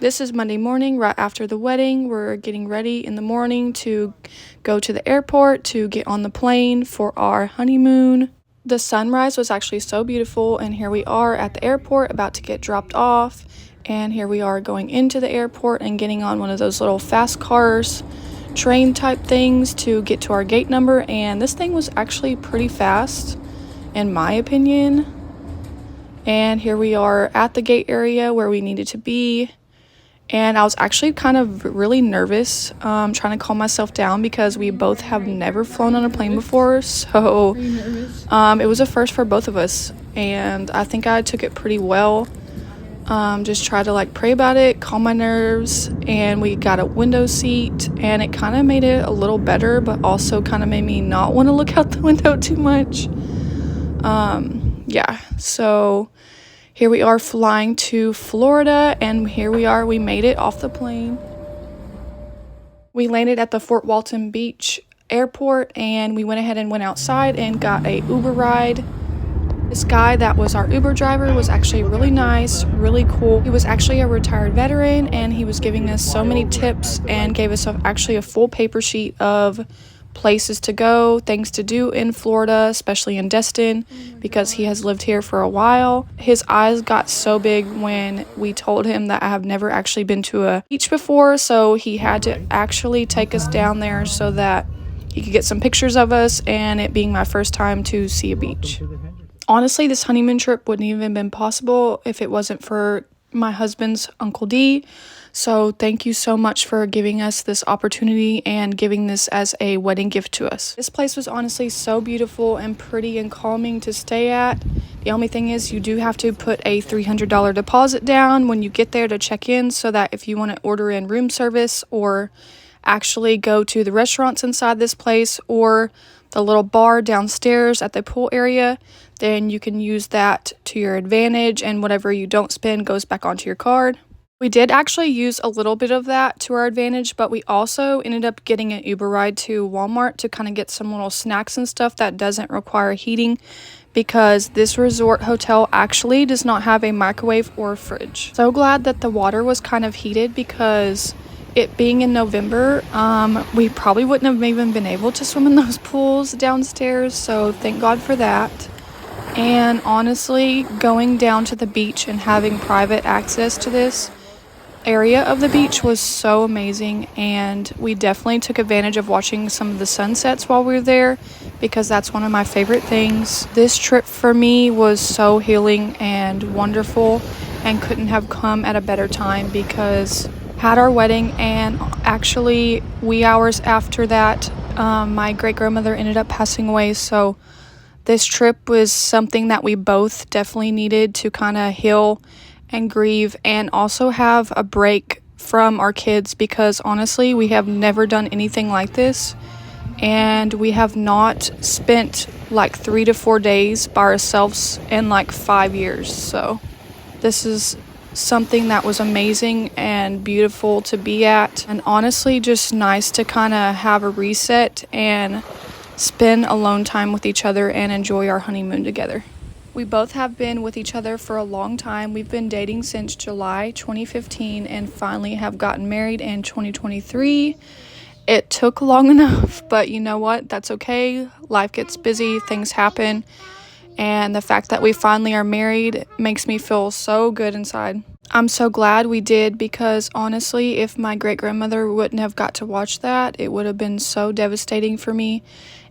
This is Monday morning, right after the wedding. We're getting ready in the morning to go to the airport to get on the plane for our honeymoon. The sunrise was actually so beautiful, and here we are at the airport about to get dropped off. And here we are going into the airport and getting on one of those little fast cars, train type things to get to our gate number. And this thing was actually pretty fast, in my opinion. And here we are at the gate area where we needed to be. And I was actually kind of really nervous, trying to calm myself down because we both have never flown on a plane before. So it was a first for both of us. And I think I took it pretty well. Just tried to pray about it, calm my nerves. And we got a window seat, and it kind of made it a little better, but also kind of made me not want to look out the window too much. Yeah, so here we are flying to Florida, and here we are. We made it off the plane. We landed at the Fort Walton Beach airport, and we went ahead and went outside and got a Uber ride. This guy that was our Uber driver was actually really nice, really cool. He was actually a retired veteran, and he was giving us so many tips and gave us actually a full paper sheet of places to go, things to do in Florida, especially in Destin, because he has lived here for a while. His eyes got so big when we told him that I have never actually been to a beach before, so he had to actually take us down there so that he could get some pictures of us, and it being my first time to see a beach. Honestly, this honeymoon trip wouldn't even been possible if it wasn't for my husband's Uncle D. So thank you so much for giving us this opportunity and giving this as a wedding gift to us. This place was honestly so beautiful and pretty and calming to stay at. The only thing is you do have to put a $300 deposit down when you get there to check in, so that if you want to order in room service or actually go to the restaurants inside this place or the little bar downstairs at the pool area, then you can use that to your advantage, and whatever you don't spend goes back onto your card. We did actually use a little bit of that to our advantage, but we also ended up getting an Uber ride to Walmart to kind of get some little snacks and stuff that doesn't require heating, because this resort hotel actually does not have a microwave or fridge. So glad that the water was kind of heated, because it being in November, we probably wouldn't have even been able to swim in those pools downstairs, so thank God for that. And honestly, going down to the beach and having private access to this area of the beach was so amazing, and we definitely took advantage of watching some of the sunsets while we were there, because that's one of my favorite things. This trip for me was so healing and wonderful, and couldn't have come at a better time, because had our wedding, and actually wee hours after that my great-grandmother ended up passing away. So this trip was something that we both definitely needed to kind of heal and grieve, and also have a break from our kids, because honestly we have never done anything like this, and we have not spent 3 to 4 days by ourselves in 5 years. So this is something that was amazing and beautiful to be at, and honestly just nice to kind of have a reset and spend alone time with each other and enjoy our honeymoon together. We both have been with each other for a long time. We've been dating since July 2015 and finally have gotten married in 2023. It took long enough, but you know what? That's okay. Life gets busy, things happen, and the fact that we finally are married makes me feel so good inside. I'm so glad we did, because honestly, if my great-grandmother wouldn't have got to watch that, it would have been so devastating for me.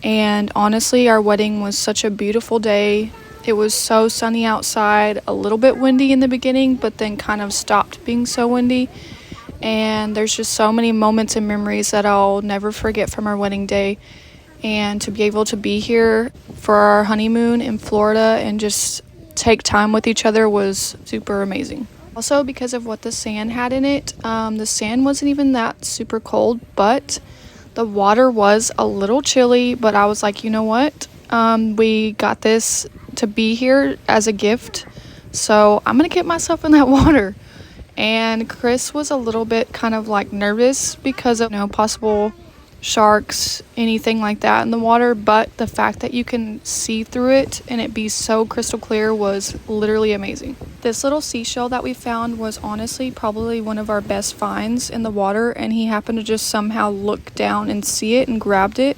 And honestly, our wedding was such a beautiful day. It was so sunny outside, a little bit windy in the beginning, but then kind of stopped being so windy. And there's just so many moments and memories that I'll never forget from our wedding day. And to be able to be here for our honeymoon in Florida and just take time with each other was super amazing. Also, because of what the sand had in it, the sand wasn't even that super cold, but the water was a little chilly. But I was like, you know what? We got this to be here as a gift, so I'm gonna get myself in that water. And Chris was a little bit kind of nervous because of possible sharks, anything like that in the water, but the fact that you can see through it and it be so crystal clear was literally amazing. This little seashell that we found was honestly probably one of our best finds in the water, and he happened to just somehow look down and see it and grabbed it.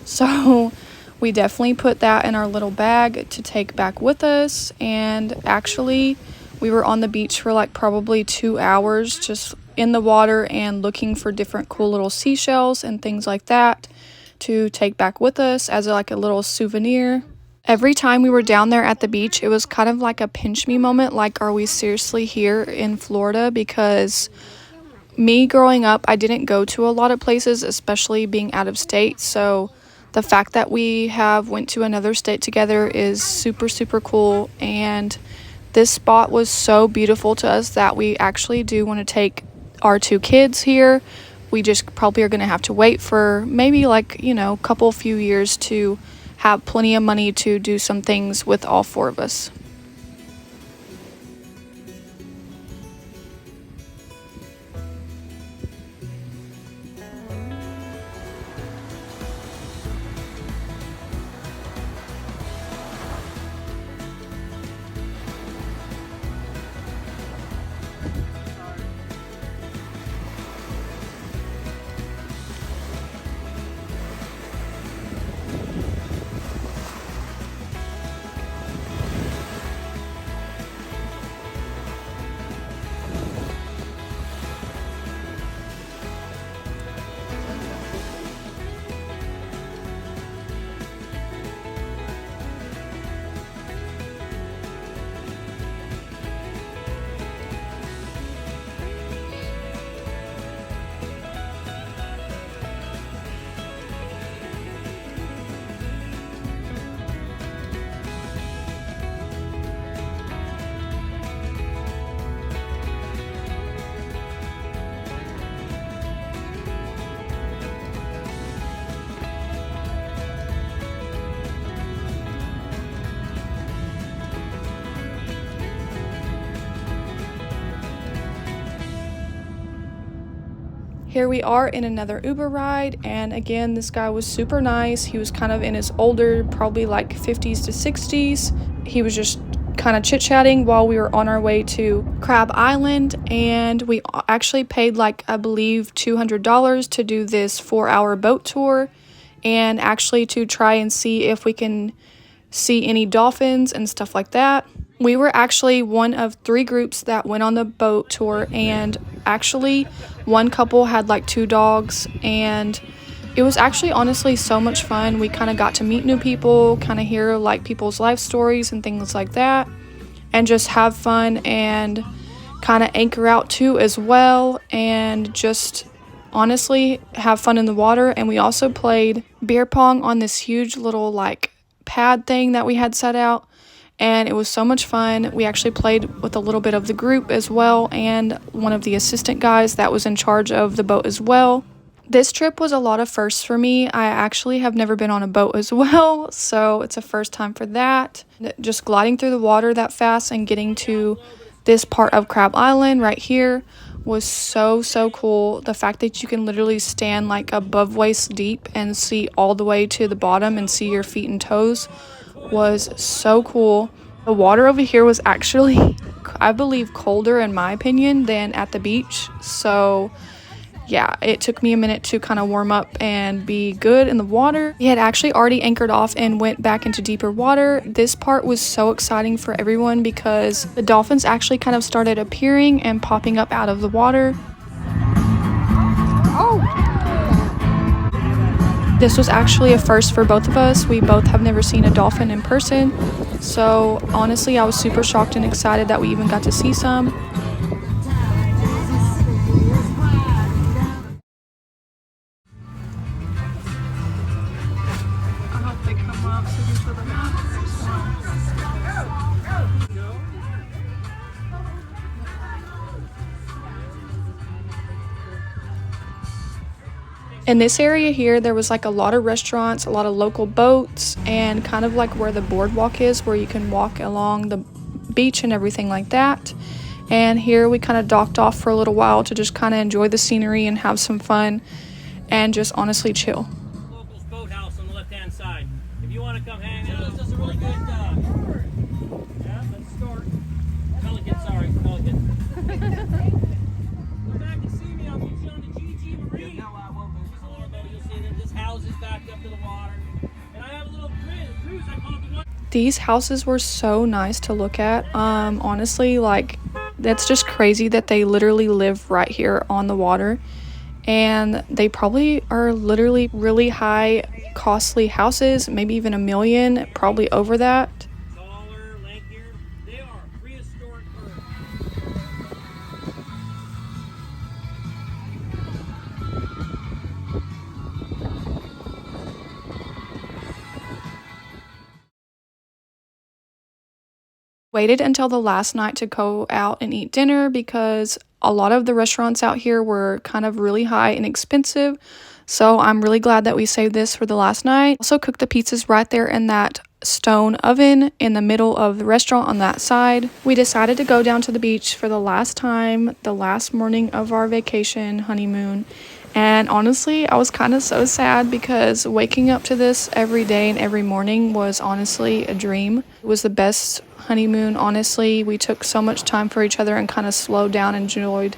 So we definitely put that in our little bag to take back with us. And actually we were on the beach for like probably 2 hours just in the water and looking for different cool little seashells and things like that to take back with us as like a little souvenir. Every time we were down there at the beach, it was kind of like a pinch me moment, like, are we seriously here in Florida? Because me growing up, I didn't go to a lot of places, especially being out of state. So the fact that we have went to another state together is super, super cool. And this spot was so beautiful to us that we actually do want to take our 2 kids here. We just probably are going to have to wait for maybe like, a few years to have plenty of money to do some things with all 4 of us. Here we are in another Uber ride, and again, this guy was super nice. He was kind of in his older, probably like 50s to 60s. He was just kind of chit-chatting while we were on our way to Crab Island, and we actually paid like, I believe, $200 to do this 4-hour boat tour, and actually to try and see if we can see any dolphins and stuff like that. We were actually one of 3 groups that went on the boat tour, and actually one couple had like 2 dogs, and it was actually honestly so much fun. We kind of got to meet new people, kind of hear like people's life stories and things like that, and just have fun and kind of anchor out too as well, and just honestly have fun in the water. And we also played beer pong on this huge little like pad thing that we had set out, and it was so much fun. We actually played with a little bit of the group as well, and one of the assistant guys that was in charge of the boat as well. This trip was a lot of firsts for me. I actually have never been on a boat as well, so it's a first time for that. Just gliding through the water that fast and getting to this part of Crab Island right here was so cool. The fact that you can literally stand like above waist deep and see all the way to the bottom and see your feet and toes was so cool. The water over here was actually, I believe, colder in my opinion than at the beach. So yeah, it took me a minute to kind of warm up and be good in the water. We had actually already anchored off and went back into deeper water. This part was so exciting for everyone because the dolphins actually kind of started appearing and popping up out of the water. This was actually a first for both of us. We both have never seen a dolphin in person. So honestly, I was super shocked and excited that we even got to see some. In this area here, there was like a lot of restaurants, a lot of local boats, and kind of like where the boardwalk is, where you can walk along the beach and everything like that. And here we kind of docked off for a little while to just kind of enjoy the scenery and have some fun. and just honestly chill. Locals boathouse on the left-hand side. If you want to come hang out, it's just a really good. Yeah, let's start. Pelican, sorry, Pelican. Come back and see me. I'll meet you on the GG Marine. No, I won't. Just a little bit. You'll see that this house is backed up to the water, and I have a little cruise. I call it the one. These houses were so nice to look at. Honestly, like, that's just crazy that they literally live right here on the water. And they probably are literally really high, costly houses, maybe even $1 million, probably over that. Taller, lankier. They are prehistoric birds. Waited until the last night to go out and eat dinner because a lot of the restaurants out here were kind of really high and expensive. So I'm really glad that we saved this for the last night. Also cooked the pizzas right there in that stone oven in the middle of the restaurant on that side. We decided to go down to the beach for the last time, the last morning of our vacation honeymoon. And honestly, I was kind of so sad because waking up to this every day and every morning was honestly a dream. It was the best honeymoon, honestly. We took so much time for each other and kind of slowed down and enjoyed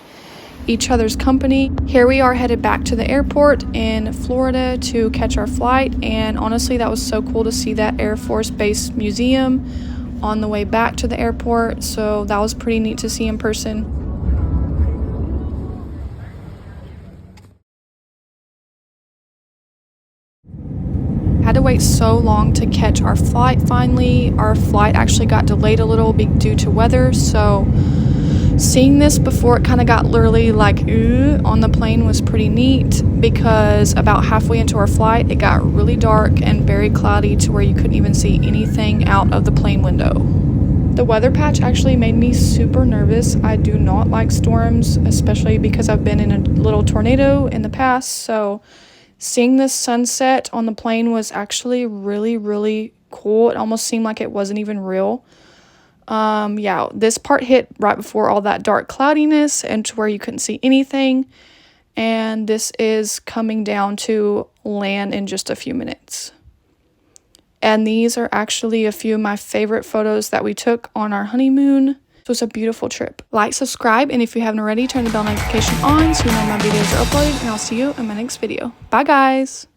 each other's company. Here we are headed back to the airport in Florida to catch our flight, and honestly that was so cool to see that Air Force Base museum on the way back to the airport, so that was pretty neat to see in person. Had to wait so long to catch our flight finally. Our flight actually got delayed a little due to weather, so seeing this before it kind of got literally like on the plane was pretty neat because about halfway into our flight it got really dark and very cloudy to where you couldn't even see anything out of the plane window. The weather patch actually made me super nervous. I do not like storms, especially because I've been in a little tornado in the past, so seeing this sunset on the plane was actually really, really cool. It almost seemed like it wasn't even real. Yeah, this part hit right before all that dark cloudiness and to where you couldn't see anything. And this is coming down to land in just a few minutes. And these are actually a few of my favorite photos that we took on our honeymoon. It was a beautiful trip. Like, subscribe, and if you haven't already, turn the bell notification on so you know my videos are uploaded, and I'll see you in my next video. Bye, guys!